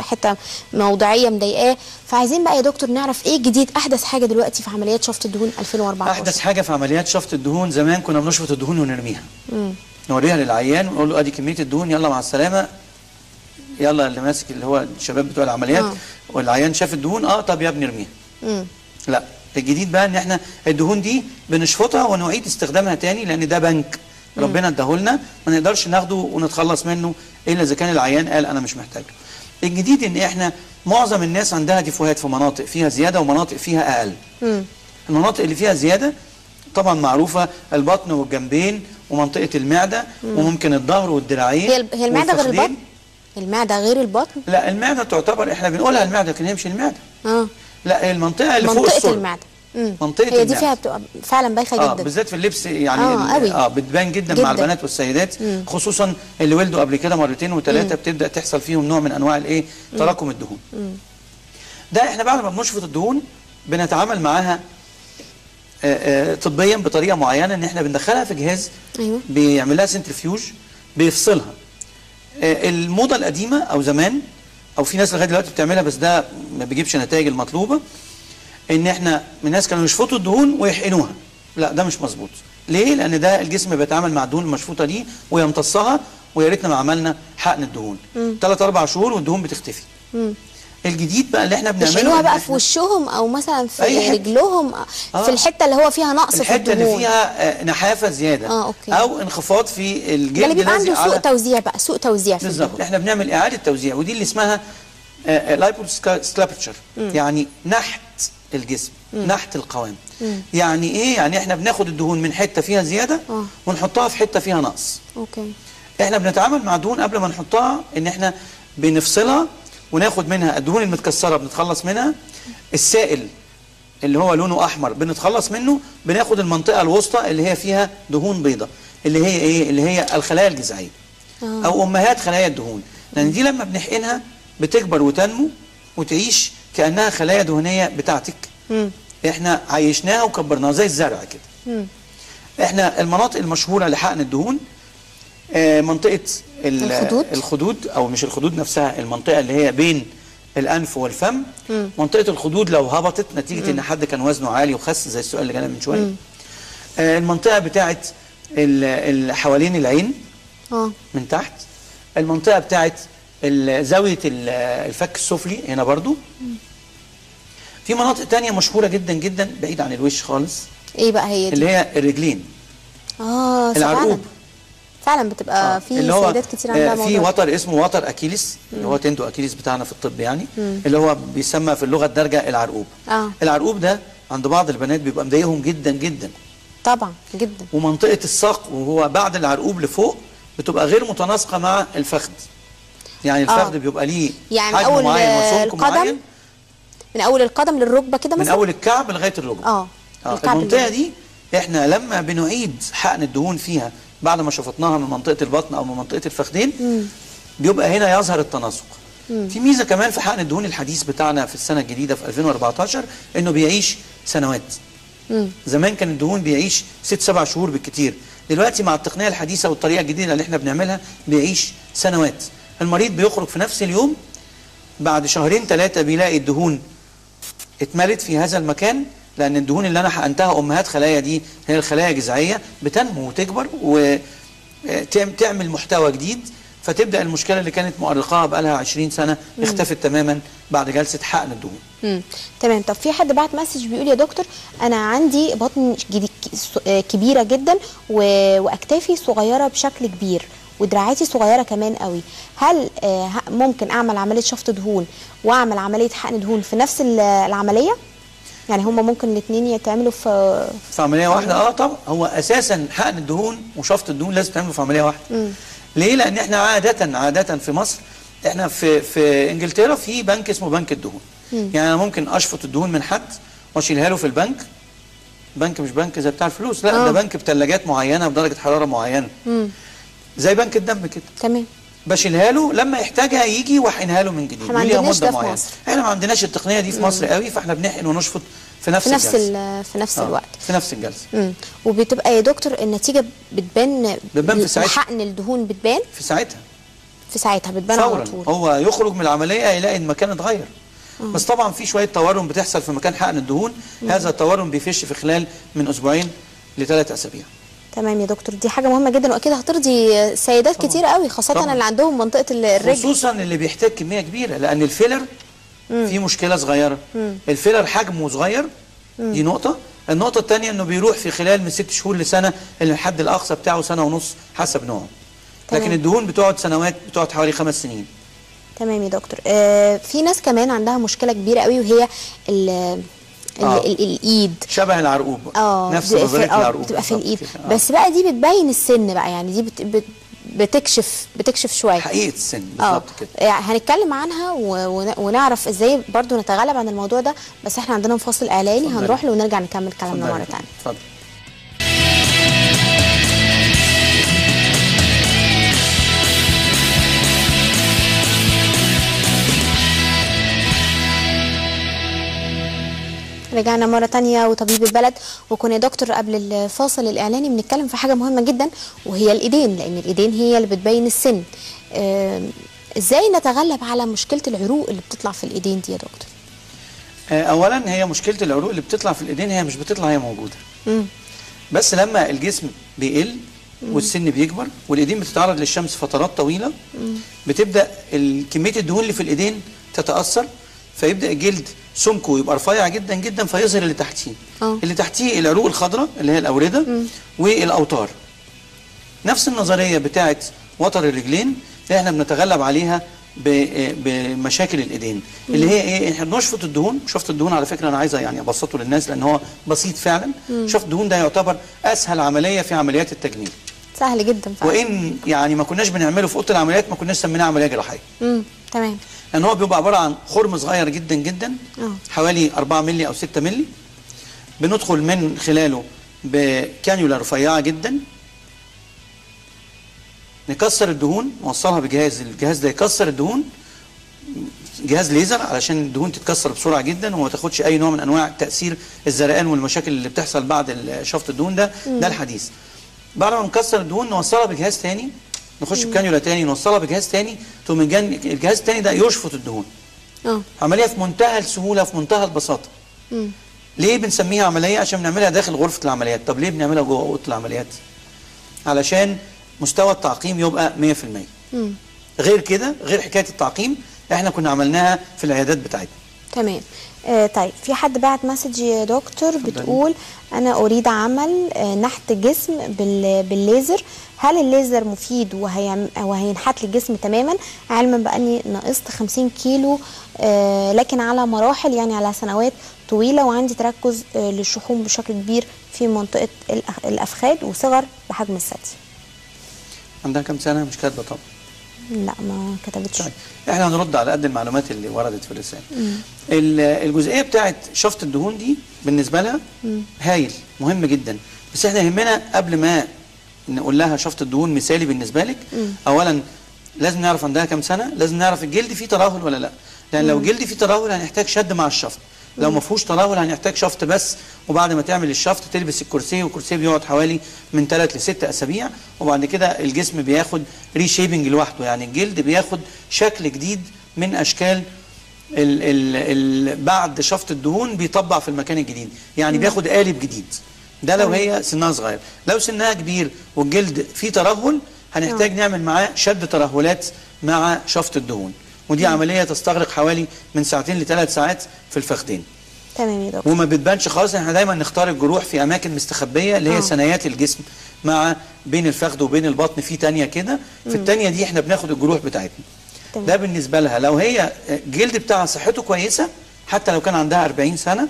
S1: حته موضعيه مضايقاه. فعايزين بقى يا دكتور نعرف ايه جديد، احدث حاجه دلوقتي في عمليات شفط الدهون 2014.
S2: احدث حاجه في عمليات شفط الدهون، زمان كنا بنشفط الدهون ونرميها. نوريها للعيان ونقول له ادي كميه الدهون، يلا مع السلامه، يلا اللي ماسك اللي هو الشباب بتوع العمليات. والعيان شاف الدهون طب يا ابني ارميها. لا، الجديد بقى ان احنا الدهون دي بنشفطها ونعيد استخدامها تاني، لان ده بنك ربنا اداهولنا ما نقدرش ناخده ونتخلص منه الا اذا كان العيان قال انا مش محتاجه. الجديد ان احنا معظم الناس عندها ديفوهات في مناطق فيها زياده ومناطق فيها اقل. المناطق اللي فيها زياده طبعا معروفه، البطن والجنبين ومنطقه المعده وممكن الظهر والدراعين.
S1: هي المعده غير البطن؟ المعده غير البطن؟
S2: لا، المعده تعتبر احنا بنقولها المعده لكن هي مش المعده. لا، المنطقه اللي فوق السر،
S1: المعده.
S2: منطقه
S1: هي دي فيها بتبقى فعلا بايخه جدا،
S2: بالذات في اللبس يعني. بتبان جدا مع البنات والسيدات، خصوصا اللي ولدوا قبل كده مرتين وثلاثه، بتبدا تحصل فيهم نوع من انواع الايه، تراكم الدهون. ده احنا بعد ما بنشفط الدهون بنتعامل معاها طبيا بطريقه معينه، ان احنا بندخلها في جهاز بيعمل لها سنترفيوج بيفصلها. الموضه القديمه او زمان او في ناس لغايه دلوقتي بتعملها بس ده ما بيجيبش النتائج المطلوبه، ان احنا الناس كانوا يشفطوا الدهون ويحقنوها. لا، ده مش مظبوط. ليه؟ لان ده الجسم بيتعامل مع الدهون المشفوطه دي ويمتصها، ويا ريتنا ما عملنا حقن الدهون 3-4 شهور والدهون بتختفي. الجديد بقى اللي احنا بنعمله
S1: يشيلوها بقى في وشهم او مثلا في رجلهم، في الحته اللي هو فيها نقص في الدهون،
S2: الحته اللي فيها نحافه زياده او انخفاض في الجلد
S1: اللي بيبقى عنده سوء توزيع بقى، سوء توزيع في الدهون.
S2: بالظبط. احنا بنعمل اعاده توزيع، ودي اللي اسمها لايبوسكالبتشر، يعني نحت الجسم، نحت القوام. يعني ايه؟ يعني احنا بناخد الدهون من حته فيها زياده ونحطها في حته فيها نقص. احنا بنتعامل مع الدهون قبل ما نحطها ان احنا بنفصلها وناخد منها الدهون المتكسره بنتخلص منها، السائل اللي هو لونه احمر بنتخلص منه، بناخد المنطقه الوسطى اللي هي فيها دهون بيضاء، اللي هي ايه؟ اللي هي الخلايا الجذعيه او امهات خلايا الدهون، لان دي لما بنحقنها بتكبر وتنمو وتعيش كانها خلايا دهنيه بتاعتك. احنا عيشناها وكبرناها زي الزرع كده. احنا المناطق المشهوره لحقن الدهون منطقه الخدود، او مش الخدود نفسها، المنطقه اللي هي بين الانف والفم. منطقه الخدود لو هبطت نتيجه ان حد كان وزنه عالي وخس زي السؤال اللي جانا من شويه. المنطقه بتاعه حوالين العين من تحت. المنطقه بتاعه زاويه الفك السفلي هنا برضو. في مناطق تانية مشهوره جدا جدا بعيد عن الوش خالص.
S1: ايه بقى هي دي؟
S2: اللي هي الرجلين. العرقوب
S1: فعلا بتبقى في سيدات كتير عندها موضوع.
S2: في وتر اسمه وتر اكيليس اللي هو تندو اكيليس بتاعنا في الطب يعني. اللي هو بيسمى في اللغه الدارجه العرقوب. العرقوب ده عند بعض البنات بيبقى مضايقهم جدا جدا.
S1: طبعا جدا.
S2: ومنطقه الساق وهو بعد العرقوب لفوق بتبقى غير متناسقه مع الفخذ. يعني الفخذ بيبقى ليه
S1: يعني
S2: حجم معين وسمك معين.
S1: من اول القدم للركبه كده مثلا؟
S2: من اول الكعب لغايه الركبه. المنطقه دي احنا لما بنعيد حقن الدهون فيها بعد ما شفطناها من منطقه البطن او من منطقه الفخذين بيبقى هنا يظهر التناسق. في ميزه كمان في حقن الدهون الحديث بتاعنا في السنه الجديده في 2014 انه بيعيش سنوات. زمان كان الدهون بيعيش 6-7 شهور بالكتير، دلوقتي مع التقنيه الحديثه والطريقه الجديده اللي احنا بنعملها بيعيش سنوات. المريض بيخرج في نفس اليوم، بعد 2-3 بيلاقي الدهون اتملت في هذا المكان، لأن الدهون اللي أنا حقنتها أمهات خلايا دي هي الخلايا جذعية بتنمو وتكبر وتعمل محتوى جديد، فتبدأ المشكلة اللي كانت مؤرقاها بقالها 20 سنة اختفت تماما بعد جلسة حقن الدهون.
S1: تمام. طب في حد بعت مسج بيقول يا دكتور أنا عندي بطن كبيرة جدا وأكتافي صغيرة بشكل كبير ودراعاتي صغيرة كمان قوي، هل ممكن أعمل عملية شفط دهون وأعمل عملية حقن دهون في نفس العملية؟ يعني هما ممكن الاثنين يتعملوا في
S2: عمليه واحده؟ طبعا. هو اساسا حقن الدهون وشفط الدهون لازم تعملوا في عمليه واحده. ليه؟ لان احنا عاده في مصر، احنا في انجلترا في بنك اسمه بنك الدهون. يعني انا ممكن اشفط الدهون من حد واشيلها له في البنك. بنك مش بنك زي بتاع الفلوس، لا ده بنك بثلاجات معينه بدرجه حراره معينه. زي بنك الدم كده.
S1: تمام.
S2: بشيلها له لما يحتاجها يجي واحقنها له من جديد.
S1: احنا ما عندناش ده في مصر.
S2: احنا ما عندناش التقنيه دي في مصر قوي، فاحنا بنحقن ونشفط في نفس الجلسه.
S1: في نفس الوقت.
S2: في نفس الجلسه.
S1: وبتبقى يا دكتور النتيجه بتبان
S2: في ساعتها.
S1: حقن الدهون بتبان
S2: في ساعتها.
S1: في ساعتها بتبان على طول.
S2: هو يخرج من العمليه يلاقي المكان اتغير. بس طبعا في شويه تورم بتحصل في مكان حقن الدهون. هذا التورم بيفش في خلال من 2 ل3 أسابيع.
S1: تمام يا دكتور، دي حاجه مهمه جدا واكيد هترضي سيدات كتير قوي، خاصه طبعا. اللي عندهم منطقه الرجل،
S2: خصوصا اللي بيحتاج كميه كبيره، لان الفيلر في مشكله صغيره. الفيلر حجمه صغير، دي نقطه. النقطه الثانيه انه بيروح في خلال من 6 شهور لسنه، اللي الحد الاقصى بتاعه 1.5 سنة حسب نوعه. لكن الدهون بتقعد سنوات، بتقعد حوالي 5 سنين.
S1: تمام يا دكتور. في ناس كمان عندها مشكله كبيره قوي وهي الايد،
S2: شبه العرقوب. نفس نظريه العرقوب
S1: بتبقى في الايد. بس بقى دي بتبين السن بقى، يعني دي بتكشف شويه
S2: حقيقه السن بالظبط كده.
S1: يعني هنتكلم عنها ونعرف ازاي برضو نتغلب عن الموضوع ده، بس احنا عندنا فاصل اعلاني هنروح له ونرجع نكمل كلامنا مره ثانيه.
S2: اتفضل.
S1: رجعنا مرة تانية وطبيب البلد، وكنا يا دكتور قبل الفاصل الإعلاني بنتكلم في حاجة مهمة جدا وهي الإيدين، لأن الإيدين هي اللي بتبين السن. إزاي نتغلب على مشكلة العروق اللي بتطلع في الإيدين دي يا دكتور؟
S2: أولا هي مشكلة العروق اللي بتطلع في الإيدين هي مش بتطلع، هي موجودة. بس لما الجسم بيقل والسن بيكبر والإيدين بتتعرض للشمس فترات طويلة بتبدأ كمية الدهون اللي في الإيدين تتأثر، فيبدأ الجلد سمكه يبقى رفيع جدا جدا فيظهر اللي تحتيه. اللي تحتيه العروق الخضراء اللي هي الأوردة والأوتار. نفس النظرية بتاعت وتر الرجلين اللي احنا بنتغلب عليها بمشاكل الإيدين، اللي هي ايه؟ احنا بنشفط الدهون. شفط الدهون على فكرة انا عايزه يعني ابسطه للناس لان هو بسيط فعلا. شفط الدهون ده يعتبر اسهل عملية في عمليات التجميل.
S1: سهل جدا فعلا.
S2: وان يعني ما كناش بنعمله في اوضه العمليات ما كناش سميناه عمليه جراحيه.
S1: تمام.
S2: لان هو بيبقى عباره عن خرم صغير جدا جدا حوالي 4 مللي او 6 مللي، بندخل من خلاله بكانيولا رفيعه جدا، نكسر الدهون، نوصلها بجهاز، الجهاز ده يكسر الدهون، جهاز ليزر علشان الدهون تتكسر بسرعه جدا وما تاخدش اي نوع من انواع تاثير الزرقان والمشاكل اللي بتحصل بعد شفط الدهون ده الحديث. بعد ما نكسر الدهون نوصلها بجهاز تاني، نخش بكانيولا تاني نوصلها بجهاز تاني، ثم الجهاز التاني ده يشفط الدهون. عمليه في منتهى السهوله، في منتهى البساطه. ليه بنسميها عمليه؟ عشان بنعملها داخل غرفه العمليات. طب ليه بنعملها جوه اوضه العمليات؟ علشان مستوى التعقيم يبقى 100%. غير كده، غير حكايه التعقيم، احنا كنا عملناها في العيادات بتاعتنا.
S1: تمام. طيب في حد بعت مسج يا دكتور بتقول انا اريد عمل نحت جسم بالليزر، هل الليزر مفيد وهينحت لي الجسم تماما، علما باني نقصت 50 كيلو لكن على مراحل، يعني على سنوات طويله، وعندي تركز للشحوم بشكل كبير في منطقه الافخاذ وصغر بحجم الثدي.
S2: عندها كام سنه؟ مش كاتبه طبعا.
S1: لا ما كتبتش.
S2: طيب احنا هنرد على قد المعلومات اللي وردت في الرساله. الجزئيه بتاعت شفط الدهون دي بالنسبه لها هايل، مهم جدا، بس احنا يهمنا قبل ما نقول لها شفط الدهون مثالي بالنسبه لك، اولا لازم نعرف عندها كام سنه، لازم نعرف الجلد فيه ترهل ولا لا، لان لو جلد فيه ترهل هنحتاج شد مع الشفط، لو ما فيهوش ترهل هنحتاج شفط بس، وبعد ما تعمل الشفط تلبس الكرسي، والكرسي بيقعد حوالي من 3 ل 6 اسابيع، وبعد كده الجسم بياخد ريشيبنج لوحده، يعني الجلد بياخد شكل جديد من اشكال بعد شفط الدهون بيطبع في المكان الجديد، يعني بياخد قالب جديد. ده لو هي سنها صغير. لو سنها كبير والجلد فيه ترهل هنحتاج نعمل معاه شد ترهلات مع شفط الدهون، ودي عمليه تستغرق حوالي من 2 ل3 ساعات في الفخذين.
S1: تمام يا دكتور.
S2: وما بتبانش خالص. احنا دايما نختار الجروح في اماكن مستخبيه اللي هي ثنايات الجسم، مع بين الفخذ وبين البطن في تانية كده، في التانية دي احنا بناخد الجروح بتاعتنا.
S1: تمام.
S2: ده بالنسبه لها. لو هي الجلد بتاعها صحته كويسه، حتى لو كان عندها 40 سنه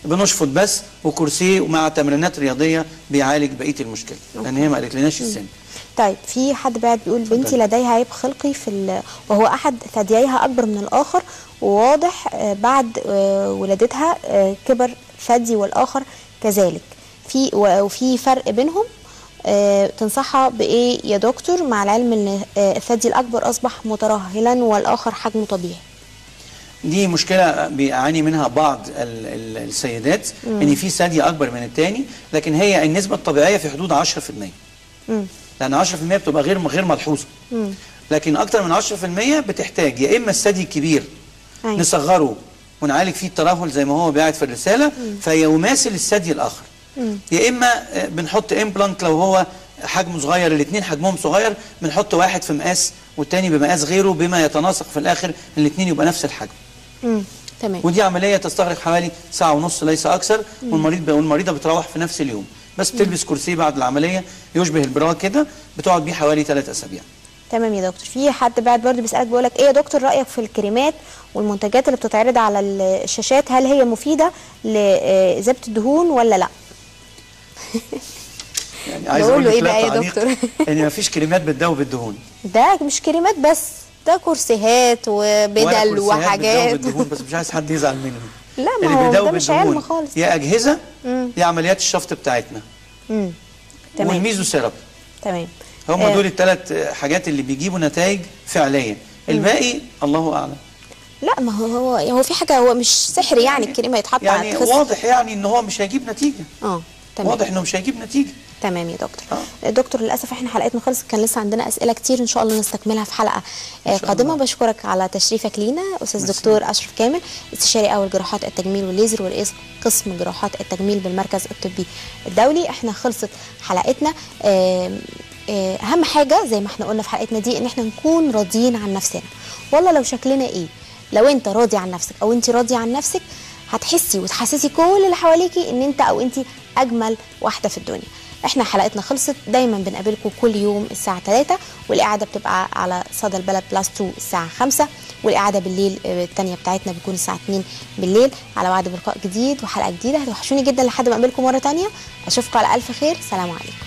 S2: بنشفط بس، وكرسي ومع تمرينات رياضيه بيعالج بقيه المشكله، لان هي ما قالتلناش السن.
S1: طيب في حد بعد بيقول بنتي لديها عيب خلقي وهو احد ثدييها اكبر من الاخر، وواضح بعد ولادتها كبر ثدي والاخر كذلك، وفي فرق بينهم، تنصحها بايه يا دكتور، مع العلم ان الثدي الاكبر اصبح مترهلا والاخر حجمه طبيعي؟
S2: دي مشكله بيعاني منها بعض السيدات، ان في ثدي اكبر من الثاني، لكن هي النسبه الطبيعيه في حدود 10%. لان 10% بتبقى غير ملحوظه. لكن اكتر من 10% بتحتاج يا اما الثدي الكبير نصغره ونعالج فيه الترهل زي ما هو باعت في الرساله فيماثل الثدي الاخر، يا اما بنحط امبلانت لو هو حجمه صغير، الاثنين حجمهم صغير، بنحط واحد في مقاس والتاني بمقاس غيره، بما يتناسق في الاخر الاثنين يبقى نفس الحجم.
S1: تمام.
S2: ودي عمليه تستغرق حوالي ساعه ونص ليس اكثر، والمريضه بتروح في نفس اليوم، بس بتلبس كرسي بعد العمليه يشبه البرا كده، بتقعد بيه حوالي 3 اسابيع.
S1: تمام يا دكتور. في حد بعد برضه بيسالك بيقول لك ايه يا دكتور رايك في الكريمات والمنتجات اللي بتتعرض على الشاشات، هل هي مفيده لإذابة الدهون ولا لا؟
S2: يعني عايز اقول له ايه بقى يا دكتور؟ ان مفيش كريمات بتداوي الدهون.
S1: ده مش كريمات بس، ده كرسيهات وبدل وحاجات
S2: بتداوي الدهون، بس مش عايز حد يزعل مني.
S1: لا ما هو ده مش علم خالص.
S2: يا اجهزه يا عمليات الشفط بتاعتنا.
S1: تمام.
S2: والميزو ثيرابي.
S1: تمام.
S2: هم دول الثلاث حاجات اللي بيجيبوا نتائج فعليه، الباقي الله اعلم.
S1: لا ما هو في حاجه، هو مش سحر يعني الكريمه يتحط على
S2: يعني واضح يعني ان هو مش هيجيب نتيجه.
S1: تمام.
S2: واضح انه مش هيجيب نتيجه.
S1: تمام يا دكتور. دكتور للاسف احنا حلقتنا خلصت، كان لسه عندنا اسئله كتير ان شاء الله نستكملها في حلقه قادمه. بشكرك على تشريفك لينا استاذ دكتور اشرف كامل، استشاري اول جراحات التجميل والليزر ورئيس قسم جراحات التجميل بالمركز الطبي الدولي. احنا خلصت حلقتنا. اهم حاجه زي ما احنا قلنا في حلقتنا دي ان احنا نكون راضيين عن نفسنا، والله لو شكلنا ايه، لو انت راضي عن نفسك او انت راضيه عن نفسك هتحسي وتحسسي كل اللي حواليكي ان انت او انت اجمل واحده في الدنيا. احنا حلقتنا خلصت، دايما بنقابلكم كل يوم الساعه 3، والاعاده بتبقى على صدى البلد بلس 2 الساعه 5، والاعاده بالليل الثانيه بتاعتنا بتكون الساعه 2 بالليل. على وعد بلقاء جديد وحلقه جديده، هتوحشوني جدا لحد ما اقابلكم مره ثانيه. اشوفكم على الف خير، سلام عليكم.